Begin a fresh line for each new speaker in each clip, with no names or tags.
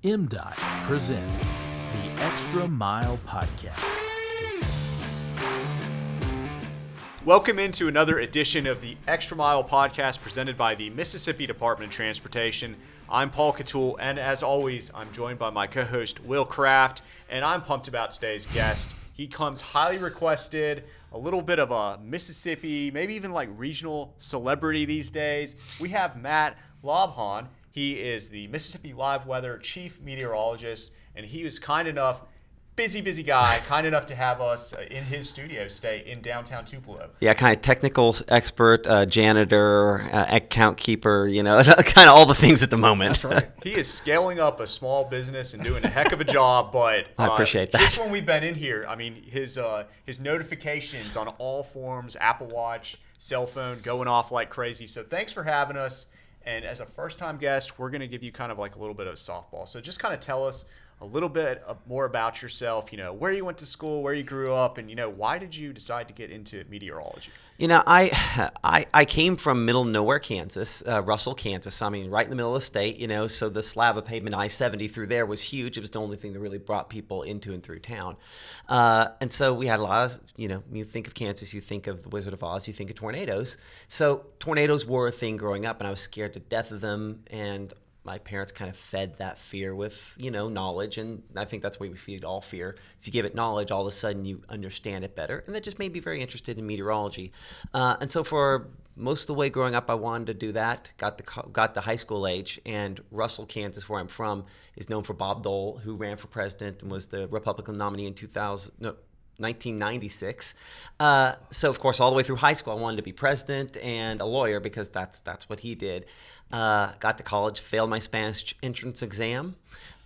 MDOT presents the Extra Mile Podcast.
Welcome into another edition of the Extra Mile Podcast presented by the Mississippi Department of Transportation. I'm Paul Catul, and as always, I'm joined by my co-host Will Kraft, and I'm pumped about today's guest. He comes highly requested, a little bit of a Mississippi, maybe even like regional celebrity these days. We have Matt Laubhan. He is the Mississippi Live Weather Chief Meteorologist, and he was kind enough, busy guy, kind enough to have us in his studio stay in downtown Tupelo.
Yeah, kind of technical expert, janitor, account keeper, kind of all the things at the moment.
That's right. He is scaling up a small business and doing a heck of a job, but
I appreciate that.
Just when we've been in here, I mean, his notifications on all forms, Apple Watch, cell phone, going off like crazy. So thanks for having us. And as a first-time guest, we're going to give you kind of like a little bit of a softball. So just kind of tell us a little bit more about yourself, where you went to school, where you grew up, and, why did you decide to get into meteorology?
I came from middle nowhere, Kansas, Russell, Kansas. I mean, right in the middle of the state, so the slab of pavement I-70 through there was huge. It was the only thing that really brought people into and through town. And so we had a lot of, you think of Kansas, you think of the Wizard of Oz, you think of tornadoes. So tornadoes were a thing growing up, and I was scared to death of them, and my parents kind of fed that fear with, knowledge, and I think that's the way we feed all fear. If you give it knowledge, all of a sudden you understand it better, and that just made me very interested in meteorology. And so for most of the way growing up, I wanted to do that. Got to high school age, and Russell, Kansas, where I'm from, is known for Bob Dole, who ran for president and was the Republican nominee in 1996. So, of course, all the way through high school, I wanted to be president and a lawyer because that's what he did. Got to college, failed my Spanish entrance exam,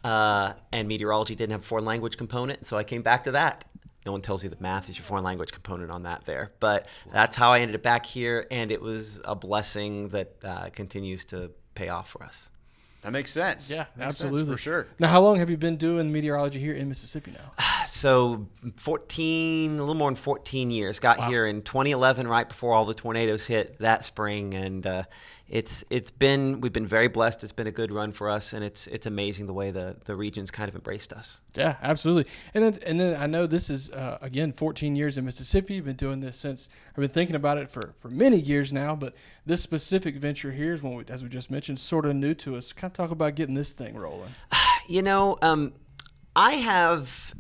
and meteorology didn't have a foreign language component, so I came back to that. No one tells you that math is your foreign language component on that there. But that's how I ended up back here, and it was a blessing that continues to pay off for us.
That makes sense.
Yeah,
makes
absolutely.
Sense, for sure.
Now, how long have you been doing meteorology here in Mississippi now?
So a little more than 14 years. Got here in 2011, right before all the tornadoes hit that spring, and we've been very blessed. It's been a good run for us, and it's amazing the way the region's kind of embraced us.
Yeah, absolutely. And then I know this is again 14 years in Mississippi. You've been doing this since I've been thinking about it for many years now. But this specific venture here is one, as we just mentioned, sort of new to us. Kind of talk about getting this thing rolling.
I have,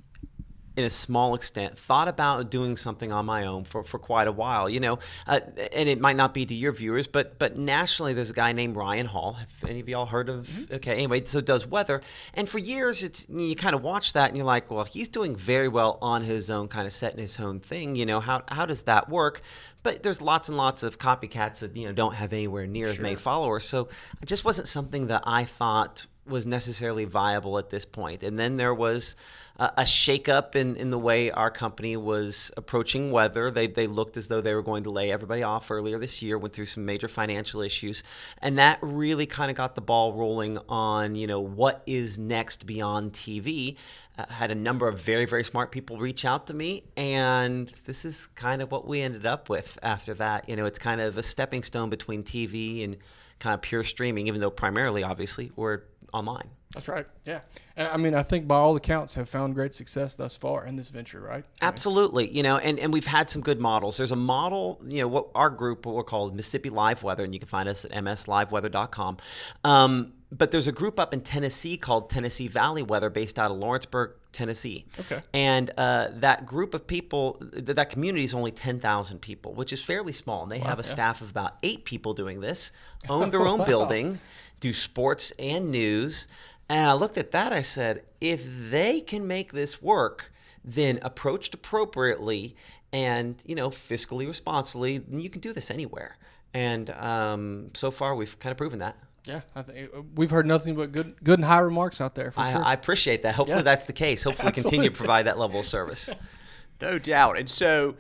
in a small extent, thought about doing something on my own for quite a while, and it might not be to your viewers, but nationally there's a guy named Ryan Hall. Have any of y'all heard of? Mm-hmm. Okay, anyway, so does weather. And for years, you kind of watch that and you're like, well, he's doing very well on his own, kind of setting his own thing. How does that work? But there's lots and lots of copycats that, don't have anywhere near as many followers. So it just wasn't something that I thought was necessarily viable at this point. And then there was a shakeup in the way our company was approaching weather. They looked as though they were going to lay everybody off earlier this year, went through some major financial issues. And that really kind of got the ball rolling on, what is next beyond TV. Had a number of very, very smart people reach out to me, and this is kind of what we ended up with after that. It's kind of a stepping stone between TV and kind of pure streaming, even though primarily, obviously, we're online.
That's right. Yeah. And I mean, I think by all accounts have found great success thus far in this venture, right?
Absolutely. And we've had some good models. There's a model, what our group, what we're called Mississippi Live Weather, and you can find us at msliveweather.com. But there's a group up in Tennessee called Tennessee Valley Weather based out of Lawrenceburg, Tennessee.
Okay.
And that group of people, that community is only 10,000 people, which is fairly small. And they have a staff of about 8 people doing this, own their own building, do sports and news. And I looked at that, I said, if they can make this work, then approached appropriately and, fiscally responsibly, then you can do this anywhere. And so far, we've kind of proven that.
Yeah, I think we've heard nothing but good and high remarks out there for sure.
I appreciate that. Hopefully that's the case. Hopefully continue to provide that level of service.
No doubt. And so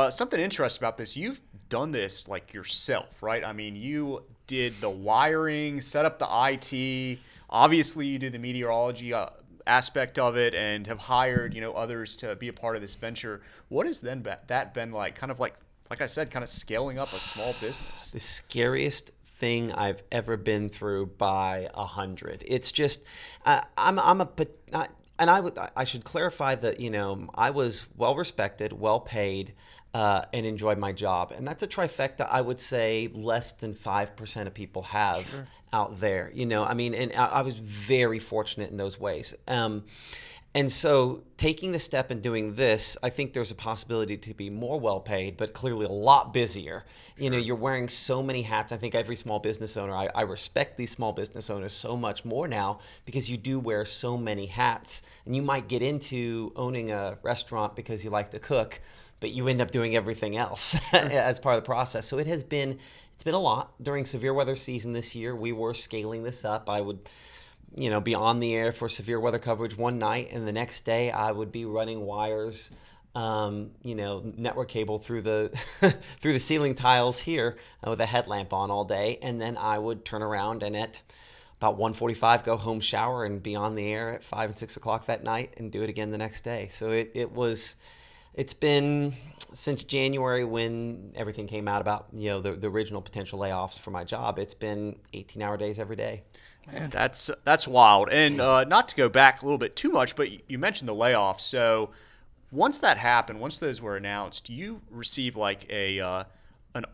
something interesting about this, you've done this like yourself, right? I mean, you did the wiring, set up the IT. Obviously, you do the meteorology aspect of it and have hired, others to be a part of this venture. What has then that been like? Kind of like I said, kind of scaling up a small business.
The scariest thing I've ever been through by 100. It's just, I should clarify that, I was well respected, well paid, and enjoyed my job. And that's a trifecta I would say less than 5% of people have out there. And I was very fortunate in those ways. And so taking the step and doing this, I think there's a possibility to be more well paid, but clearly a lot busier. You're wearing so many hats. I think every small business owner, I respect these small business owners so much more now because you do wear so many hats. And you might get into owning a restaurant because you like to cook, but you end up doing everything else as part of the process. So it's been a lot. During severe weather season this year, we were scaling this up. I would be on the air for severe weather coverage one night, and the next day I would be running wires, network cable through the through the ceiling tiles here with a headlamp on all day, and then I would turn around and at about 1:45 go home, shower, and be on the air at 5 and 6 o'clock that night, and do it again the next day. So it's been since January when everything came out about the original potential layoffs for my job. It's been 18-hour days every day.
Man, that's wild. And not to go back a little bit too much, but you mentioned the layoffs. So once that happened, once those were announced, you received like an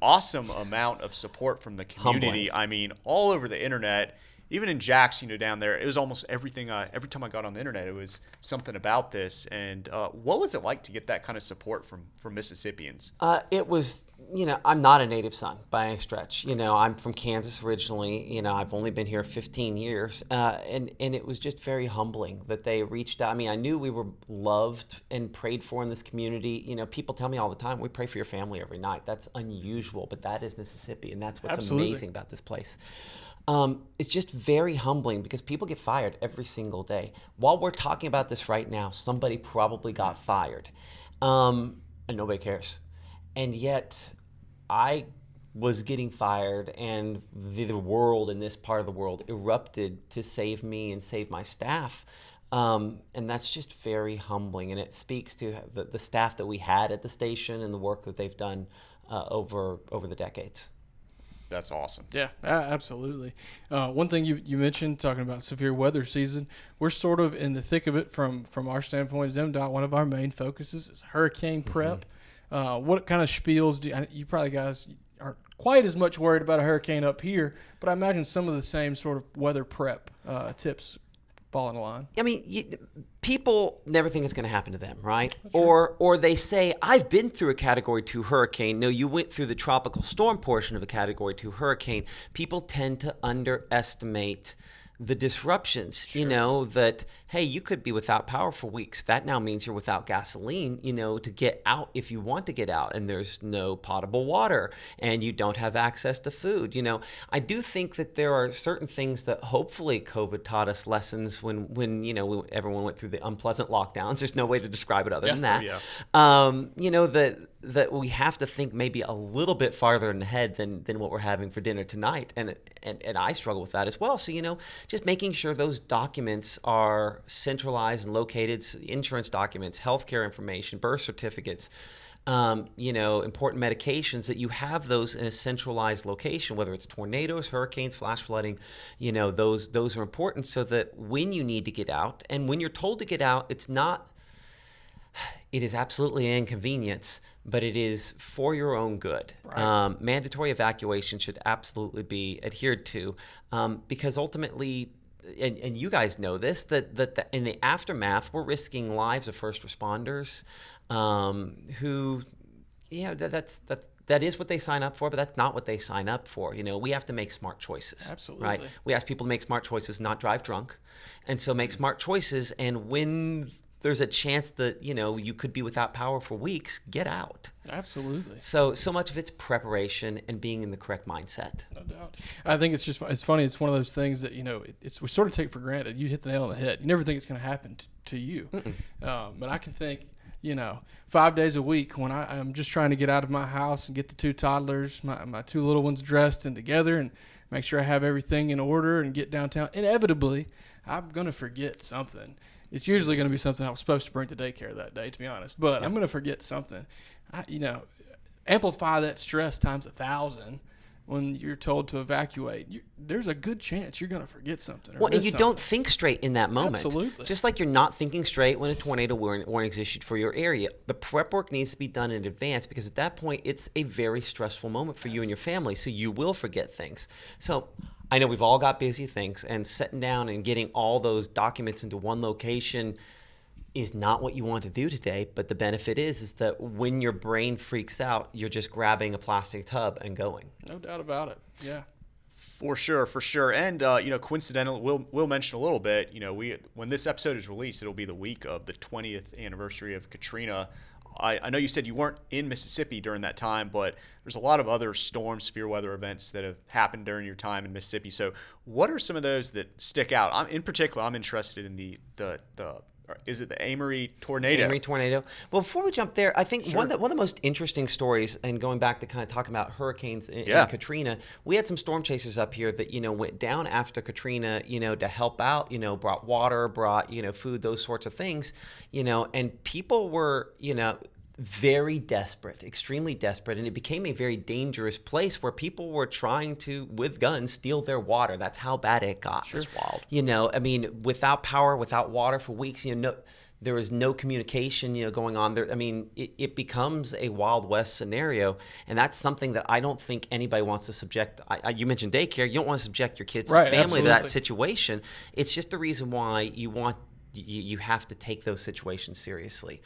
awesome amount of support from the community.
Humbling.
I mean, all over the internet. Even in Jax, down there, it was almost everything. Every time I got on the internet, it was something about this. And what was it like to get that kind of support from Mississippians?
It was, I'm not a native son by any stretch. I'm from Kansas originally. I've only been here 15 years. And it was just very humbling that they reached out. I mean, I knew we were loved and prayed for in this community. People tell me all the time, we pray for your family every night. That's unusual, but that is Mississippi. And that's what's
Absolutely
amazing about this place. It's just very humbling because people get fired every single day. While we're talking about this right now, somebody probably got fired, and nobody cares. And yet, I was getting fired, and the world in this part of the world erupted to save me and save my staff. And that's just very humbling, and it speaks to the staff that we had at the station and the work that they've done over the decades.
That's awesome.
Yeah, absolutely. One thing you mentioned, talking about severe weather season, we're sort of in the thick of it from our standpoint as MDOT. One of our main focuses is hurricane prep. What kind of spiels you probably guys aren't quite as much worried about a hurricane up here, but I imagine some of the same sort of weather prep tips fall in line.
I mean, people never think it's going to happen to them, right? Or they say, I've been through a Category 2 hurricane. No, you went through the tropical storm portion of a Category 2 hurricane. People tend to underestimate the disruptions, that, hey, you could be without power for weeks. That now means you're without gasoline, to get out if you want to get out, and there's no potable water, and you don't have access to food. I do think that there are certain things that hopefully COVID taught us lessons when everyone went through the unpleasant lockdowns. There's no way to describe it other than that. That we have to think maybe a little bit farther ahead than what we're having for dinner tonight. And I struggle with that as well. So, just making sure those documents are centralized and located, insurance documents, healthcare information, birth certificates, important medications, that you have those in a centralized location, whether it's tornadoes, hurricanes, flash flooding, those are important so that when you need to get out and when you're told to get out, it is absolutely an inconvenience, but it is for your own good. Right. Mandatory evacuation should absolutely be adhered to because ultimately, and you guys know this, that in the aftermath, we're risking lives of first responders who, that is what they sign up for, but that's not what they sign up for. We have to make smart choices.
Absolutely.
Right? We ask people to make smart choices, not drive drunk. And so make smart choices, and when there's a chance that, you could be without power for weeks, get out.
Absolutely.
So much of it's preparation and being in the correct mindset.
No doubt. I think it's funny. It's one of those things that, we sort of take for granted. You hit the nail on the head. You never think it's going to happen to you. But I can think, 5 days a week when I'm just trying to get out of my house and get the two toddlers, my two little ones dressed and together and make sure I have everything in order and get downtown. Inevitably, I'm going to forget something. It's usually going to be something I was supposed to bring to daycare that day, to be honest. But I'm going to forget something. Amplify that stress times 1,000 when you're told to evacuate, there's a good chance you're going to forget something.
Well, and you don't think straight in that moment.
Absolutely.
Just like you're not thinking straight when a tornado warning is issued for your area. The prep work needs to be done in advance because at that point, it's a very stressful moment for you and your family. So you will forget things. So I know we've all got busy things, and sitting down and getting all those documents into one location is not what you want to do today. But the benefit is that when your brain freaks out, you're just grabbing a plastic tub and going.
No doubt about it. Yeah.
For sure. And coincidentally, we'll mention a little bit. When this episode is released, it'll be the week of the 20th anniversary of Katrina. I know you said you weren't in Mississippi during that time, but there's a lot of other storm, severe weather events that have happened during your time in Mississippi. So, what are some of those that stick out? In particular, I'm interested in the is it the Amory tornado?
Amory tornado. Well, before we jump there, I think one of the most interesting stories, and going back to kind of talking about hurricanes and Katrina, we had some storm chasers up here that went down after Katrina, to help out, brought water, brought food, those sorts of things, and people were very desperate, extremely desperate, and it became a very dangerous place where people were trying to, with guns, steal their water. That's how bad it got.
Sure. That's wild.
Without power, without water for weeks, there was no communication, going on there. It becomes a Wild West scenario, and that's something that I don't think anybody wants to subject. You mentioned daycare. You don't want to subject your kids and family to that situation. It's just the reason why you have to take those situations seriously.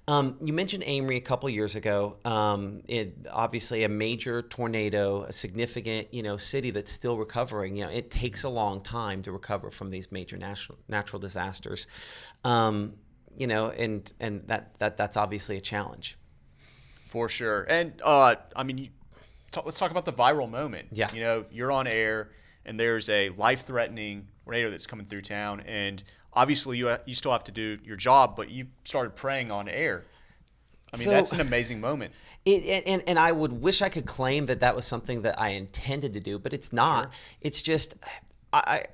You mentioned Amory a couple years ago. Obviously a major tornado, a significant, city that's still recovering. It takes a long time to recover from these major natural disasters. And that's obviously a challenge.
For sure. And let's talk about the viral moment.
Yeah.
You're on air and there's a life-threatening tornado that's coming through town, and obviously you still have to do your job, but you started praying on air. That's an amazing moment.
And I would wish I could claim that was something that I intended to do, but it's not. Sure. It's just I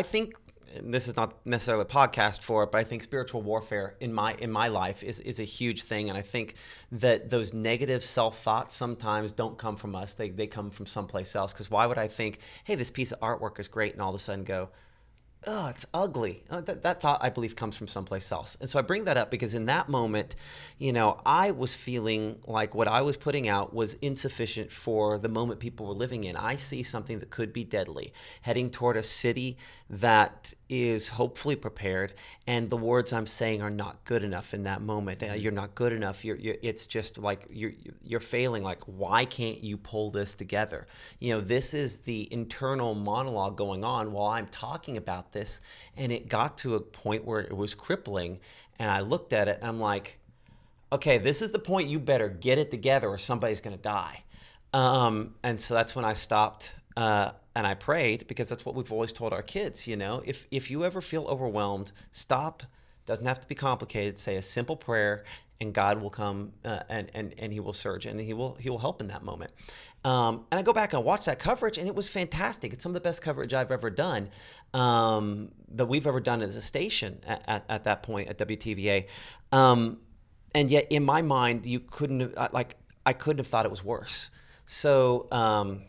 think, and this is not necessarily a podcast for it, but I think spiritual warfare in my life is a huge thing, and I think that those negative self-thoughts sometimes don't come from us. They come from someplace else, because why would I think, hey, this piece of artwork is great, and all of a sudden go, oh, it's ugly. That thought, I believe, comes from someplace else. And so I bring that up because in that moment, I was feeling like what I was putting out was insufficient for the moment people were living in. I see something that could be deadly, heading toward a city that is hopefully prepared, and the words I'm saying are not good enough in that moment. You're not good enough. It's just like you're failing. Like, why can't you pull this together? This is the internal monologue going on while I'm talking about this, and it got to a point where it was crippling, and I looked at it and I'm like, okay, this is the point. You better get it together or somebody's going to die. And so that's when I stopped and I prayed, because that's what we've always told our kids. If you ever feel overwhelmed, stop. Doesn't have to be complicated. Say a simple prayer, and God will come and He will surge, and He will help in that moment. And I go back and watch that coverage, and it was fantastic. It's some of the best coverage I've ever done, that we've ever done as a station at that point at WTVA. And yet, in my mind, I couldn't have thought it was worse. So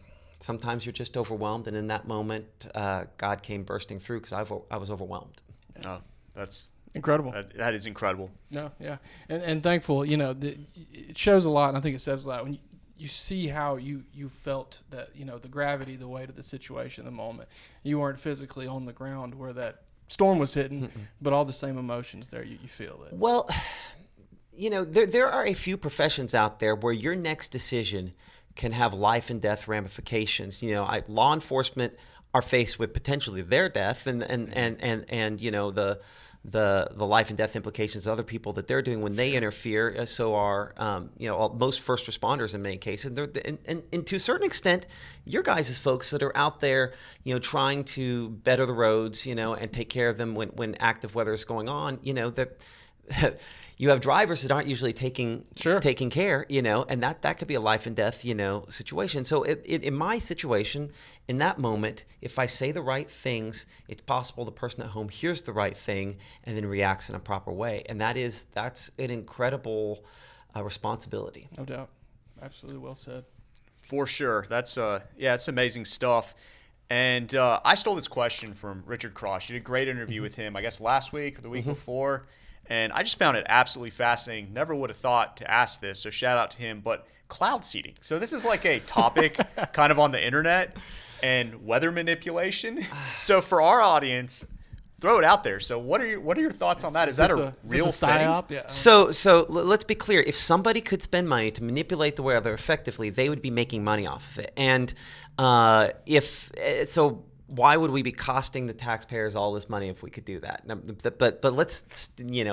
sometimes you're just overwhelmed, and in that moment, God came bursting through, because I was overwhelmed.
Oh, that's
incredible.
That is incredible.
No, yeah, and thankful. It shows a lot, and I think it says a lot when you see how you felt that, the gravity, the weight of the situation, the moment. You weren't physically on the ground where that storm was hitting, but all the same emotions there. You feel it.
Well, there are a few professions out there where your next decision can have life and death ramifications. Law enforcement are faced with potentially their death and the life and death implications of other people that they're doing when they interfere. So are most first responders in many cases. And to a certain extent, your guys as folks that are out there, trying to better the roads, and take care of them when active weather is going on. That you have drivers that aren't usually taking care, and that could be a life and death, situation. So in my situation, in that moment, if I say the right things, it's possible the person at home hears the right thing and then reacts in a proper way. And that's an incredible responsibility.
No doubt. Absolutely well said.
For sure. That's it's amazing stuff. And I stole this question from Richard Cross. You did a great interview with him, I guess last week or the week before. And I just found it absolutely fascinating. Never would have thought to ask this, so shout out to him. But cloud seeding. So this is like a topic kind of on the internet, and weather manipulation. So for our audience, throw it out there. So what are your thoughts on that? Is that a real thing?
PSYOP? Yeah.
So let's be clear. If somebody could spend money to manipulate the weather effectively, they would be making money off of it. And why would we be costing the taxpayers all this money if we could do that? But let's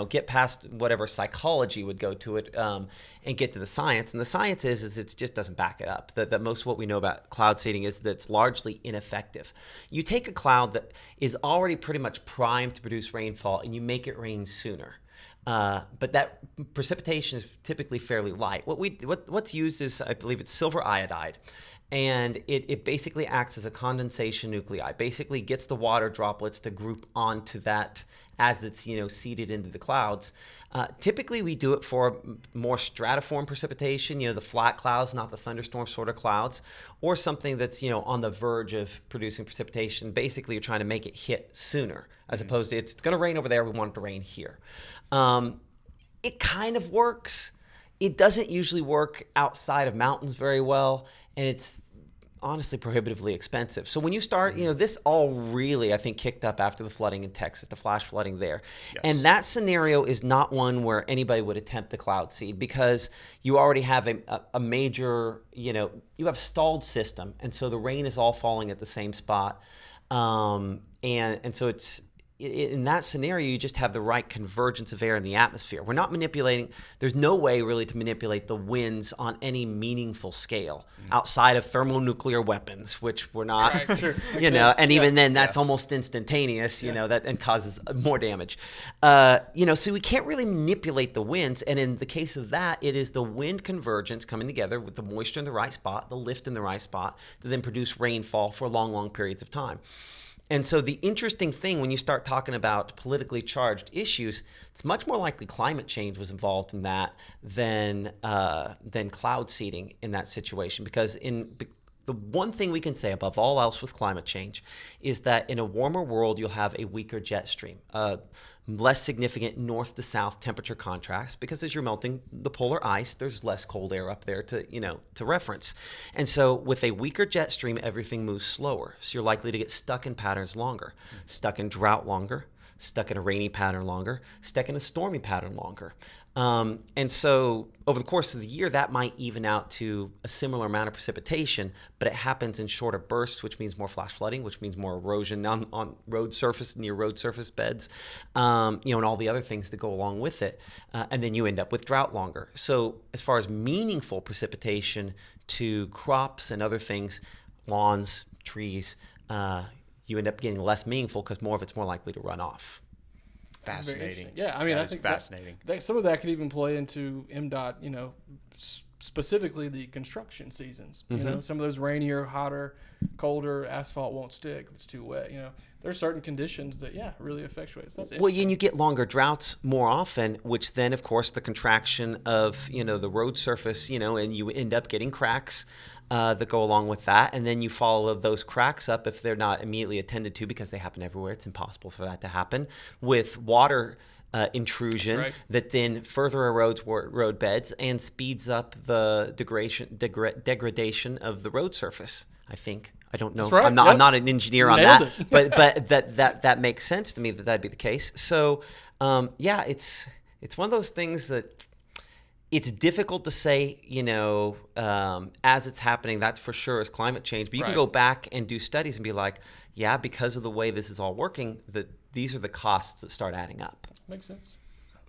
get past whatever psychology would go to it and get to the science. And the science is it just doesn't back it up. That most of what we know about cloud seeding is that it's largely ineffective. You take a cloud that is already pretty much primed to produce rainfall and you make it rain sooner. But that precipitation is typically fairly light. What's used is, I believe it's silver iodide. And it basically acts as a condensation nuclei, basically gets the water droplets to group onto that as it's seeded into the clouds. Typically we do it for more stratiform precipitation, the flat clouds, not the thunderstorm sort of clouds, or something that's on the verge of producing precipitation. Basically you're trying to make it hit sooner, as opposed to it's going to rain over there, we want it to rain here. It kind of works. It doesn't usually work outside of mountains very well, and it's honestly prohibitively expensive. So when you start, this all really, I think, kicked up after the flooding in Texas, the flash flooding there. Yes. And that scenario is not one where anybody would attempt the cloud seed, because you already have a major, you have stalled system, and so the rain is all falling at the same spot. And so it's, in that scenario, you just have the right convergence of air in the atmosphere. We're not manipulating. There's no way really to manipulate the winds on any meaningful scale outside of thermonuclear weapons, which we're not,
right, sure.
and even then that's almost instantaneous, that and causes more damage. So we can't really manipulate the winds. And in the case of that, it is the wind convergence coming together with the moisture in the right spot, the lift in the right spot, to then produce rainfall for long, long periods of time. And so the interesting thing when you start talking about politically charged issues, it's much more likely climate change was involved in that than cloud seeding in that situation. Because the one thing we can say above all else with climate change is that in a warmer world, you'll have a weaker jet stream, less significant north to south temperature contrast, because as you're melting the polar ice, there's less cold air up there to reference. And so with a weaker jet stream, everything moves slower. So you're likely to get stuck in patterns longer, stuck in drought longer, stuck in a rainy pattern longer, stuck in a stormy pattern longer. And so over the course of the year, that might even out to a similar amount of precipitation, but it happens in shorter bursts, which means more flash flooding, which means more erosion on road surface, near road surface beds, and all the other things that go along with it. And then you end up with drought longer. So as far as meaningful precipitation to crops and other things, lawns, trees, you end up getting less meaningful because more of it's more likely to run off.
Fascinating.
Yeah, I mean, I think
fascinating.
That some of that could even play into MDOT, specifically the construction seasons. Some of those rainier, hotter, colder, asphalt won't stick if it's too wet. There's certain conditions that, really effectuate. So that's
well, and you get longer droughts more often, which then, of course, the contraction of, the road surface, and you end up getting cracks that go along with that. And then you follow those cracks up if they're not immediately attended to, because they happen everywhere. It's impossible for that to happen, with water intrusion that then further erodes road beds and speeds up the degradation of the road surface, I think. I don't know.
That's right.
I'm not an engineer on
Nailed
that, but that makes sense to me that'd be the case. So it's one of those things that it's difficult to say, as it's happening, that's for sure is climate change. But you can go back and do studies and be like, yeah, because of the way this is all working, that these are the costs that start adding up.
Makes sense.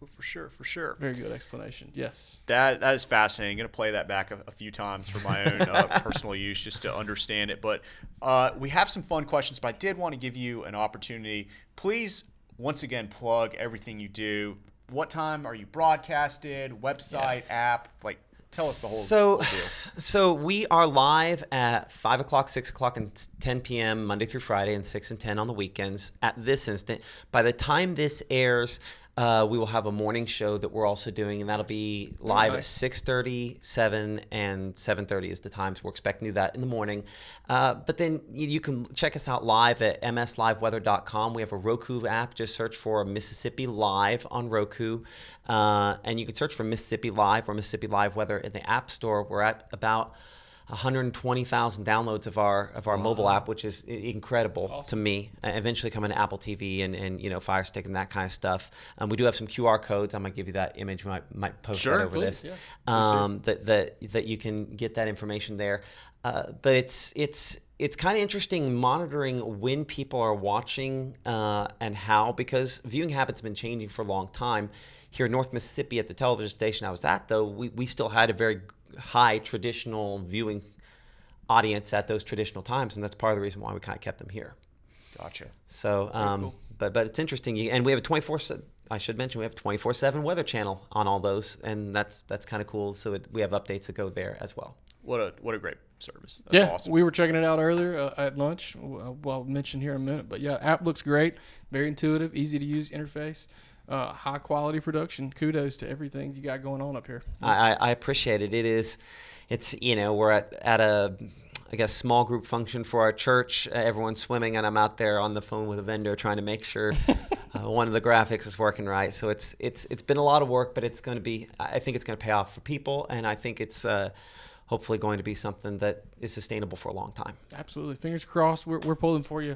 Oh, for sure.
Very good explanation. Yes.
That is fascinating. I'm going to play that back a few times for my own personal use just to understand it. But we have some fun questions, but I did want to give you an opportunity. Please, once again, plug everything you do. What time are you broadcasted? Website, app? Tell us the whole deal.
So we are live at 5 o'clock, 6 o'clock, and 10 p.m. Monday through Friday, and 6 and 10 on the weekends at this instant. By the time this airs, We will have a morning show that we're also doing, and that'll be live at 6:30, 7, and 7:30 is the times we're expecting to do that in the morning. But then you can check us out live at msliveweather.com. We have a Roku app. Just search for Mississippi Live on Roku, and you can search for Mississippi Live or Mississippi Live Weather in the App Store. We're at about 120,000 downloads of our mobile app, which is incredible to me. Eventually coming to Apple TV and Fire Stick and that kind of stuff. We do have some QR codes. I might give you that image. We might post that over
please,
this.
Yeah.
That you can get that information there. But it's kind of interesting monitoring when people are watching and how, because viewing habits have been changing for a long time. Here in North Mississippi at the television station I was at, though, we still had a very high traditional viewing audience at those traditional times, and that's part of the reason why we kind of kept them here.
Gotcha.
So,
cool.
but it's interesting, and we have a I should mention we have a 24/7 weather channel on all those, and that's kind of cool. So we have updates that go there as well.
What a great service. That's awesome.
We were checking it out earlier at lunch. I'll mention here in a minute, but yeah, app looks great, very intuitive, easy to use interface. High quality production. Kudos to everything you got going on up here.
I appreciate it. It's we're at a small group function for our church. Everyone's swimming, and I'm out there on the phone with a vendor trying to make sure one of the graphics is working right. So it's been a lot of work, but I think it's going to pay off for people, and I think it's hopefully going to be something that is sustainable for a long time.
Absolutely. Fingers crossed. We're pulling for you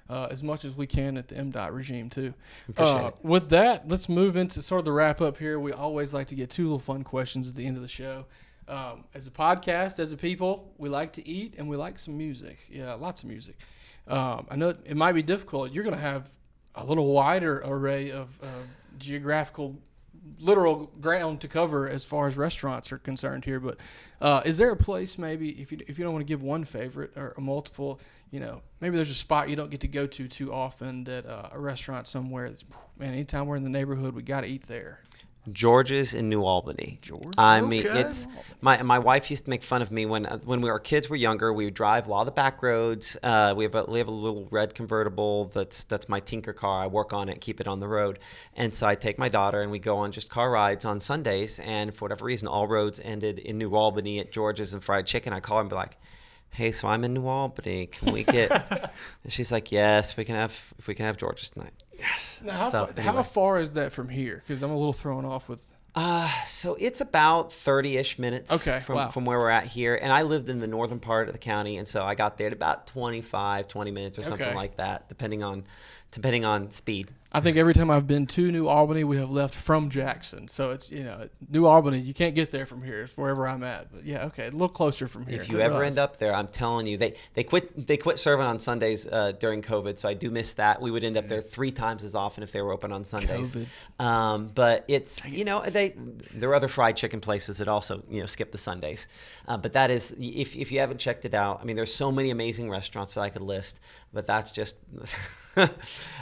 as much as we can at the MDOT regime, too.
Appreciate it.
With that, let's move into sort of the wrap up here. We always like to get two little fun questions at the end of the show. As a podcast, as a people, we like to eat and we like some music. Yeah, lots of music. I know it might be difficult. You're going to have a little wider array of geographical literal ground to cover as far as restaurants are concerned here, but is there a place maybe if you don't want to give one favorite or a multiple, maybe there's a spot you don't get to go to too often, that a restaurant somewhere that's, man, anytime we're in the neighborhood we got to eat there?
George's in New Albany.
George?
I mean, it's my wife used to make fun of me when our kids were younger. We would drive a lot of the back roads. We have a little red convertible that's my tinker car. I work on it, keep it on the road, and so I take my daughter and we go on just car rides on Sundays. And for whatever reason, all roads ended in New Albany at George's and fried chicken. I call her and be like, "Hey, so I'm in New Albany. Can we get?" And she's like, "Yes, we can have George's tonight." Yes.
Now, how far is that from here? Because I'm a little thrown off with.
So it's about 30-ish minutes from where we're at here. And I lived in the northern part of the county, and so I got there at about 20 minutes or something like that, depending on speed.
I think every time I've been to New Albany, we have left from Jackson. So it's, New Albany, you can't get there from here. It's wherever I'm at. But yeah, okay, a little closer from here.
If you ever end up there, I'm telling you, they quit serving on Sundays during COVID, so I do miss that. We would end up there 3 times as often if they were open on Sundays. But it's, there are other fried chicken places that also, skip the Sundays. But that is, if you haven't checked it out, I mean, there's so many amazing restaurants that I could list, but that's just...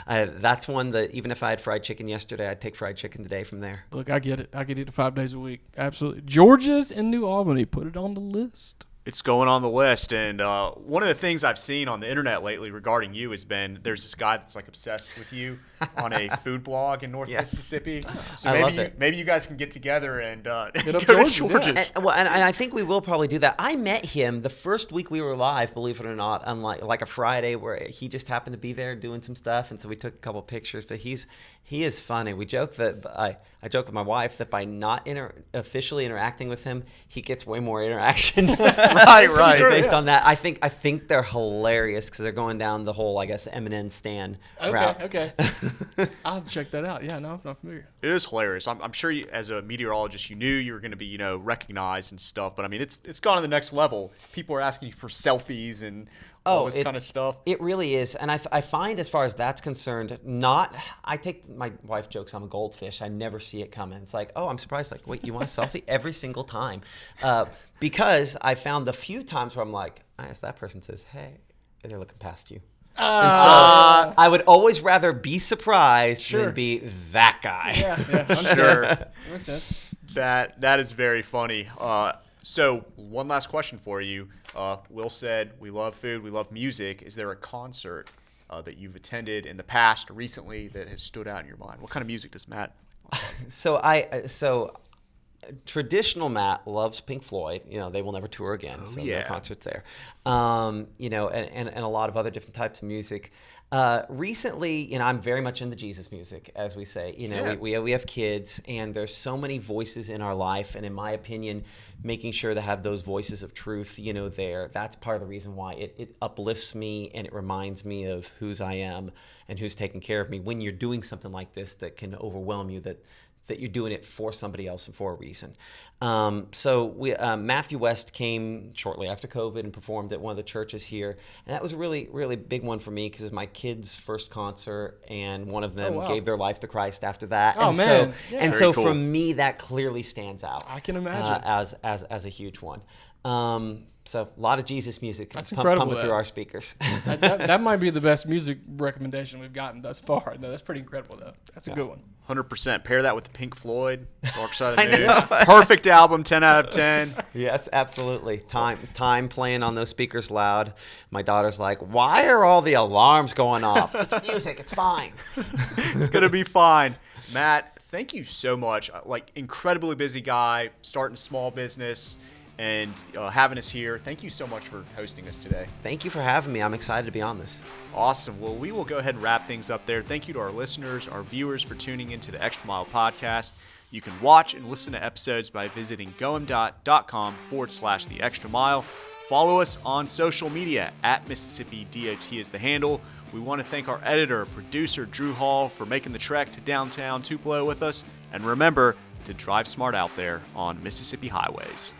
that's one that even if I had fried chicken yesterday, I'd take fried chicken today from there.
Look, I get it. I could eat it 5 days a week. Absolutely. George's in New Albany. Put it on the list.
It's going on the list, and one of the things I've seen on the internet lately regarding you has been there's this guy that's like obsessed with you on a food blog in North Mississippi. So maybe you guys can get together and go to George's.
And I think we will probably do that. I met him the first week we were live, believe it or not, on like a Friday where he just happened to be there doing some stuff, and so we took a couple pictures. But he is funny. We joke that I joke with my wife that by not officially interacting with him, he gets way more interaction. Right. Based on that, I think they're hilarious because they're going down the whole, I guess, M&N Stan route.
Okay. I'll have to check that out. Yeah, no, I'm not familiar.
It is hilarious. I'm sure as a meteorologist, you knew you were going to be, recognized and stuff. But I mean, it's gone to the next level. People are asking you for selfies and all this kind of stuff.
It really is. And I find as far as that's concerned, I take my wife jokes I'm a goldfish. I never see it coming. It's like, oh, I'm surprised. Like, wait, you want a selfie? Every single time. Because I found the few times where I'm like, as that person says, hey, and they're looking past you. And so I would always rather be surprised than be that guy.
Yeah, I'm sure. Makes sense.
That is very funny. So one last question for you. Will said we love food, we love music. Is there a concert that you've attended in the past or recently that has stood out in your mind? What kind of music does Matt
So traditional Matt loves Pink Floyd. They will never tour again, so
yeah.
no concerts there. And a lot of other different types of music. Recently, I'm very much into Jesus music, as we say.
Yeah.
We have kids, and there's so many voices in our life, and in my opinion, making sure to have those voices of truth, there. That's part of the reason why it uplifts me, and it reminds me of whose I am and who's taking care of me. When you're doing something like this that can overwhelm you, that you're doing it for somebody else and for a reason. Matthew West came shortly after COVID and performed at one of the churches here. And that was a really, really big one for me because it was my kids' first concert, and one of them gave their life to Christ after that.
Oh,
and
man.
So,
Yeah.
and
Very
so
cool.
for me, that clearly stands out.
I can imagine.
As a huge one. So a lot of Jesus music
That's incredible,
pumping through
that.
our speakers.
that might be the best music recommendation we've gotten thus far. No, that's pretty incredible, though. That's a good one.
100%. Pair that with the Pink Floyd, Dark Side
I
of the Moon.
know.
Perfect album, 10 out of 10.
Yes, absolutely. Time playing on those speakers loud. My daughter's like, "Why are all the alarms going off?" It's music. It's fine.
It's going to be fine. Matt, thank you so much. Incredibly busy guy, starting a small business, and having us here. Thank you so much for hosting us today.
Thank you for having me. I'm excited to be on this.
Awesome. Well, we will go ahead and wrap things up there. Thank you to our listeners, our viewers for tuning into the Extra Mile podcast. You can watch and listen to episodes by visiting goem.com/the extra mile. Follow us on social media at Mississippi DOT is the handle. We want to thank our editor, producer, Drew Hall, for making the trek to downtown Tupelo with us. And remember to drive smart out there on Mississippi highways.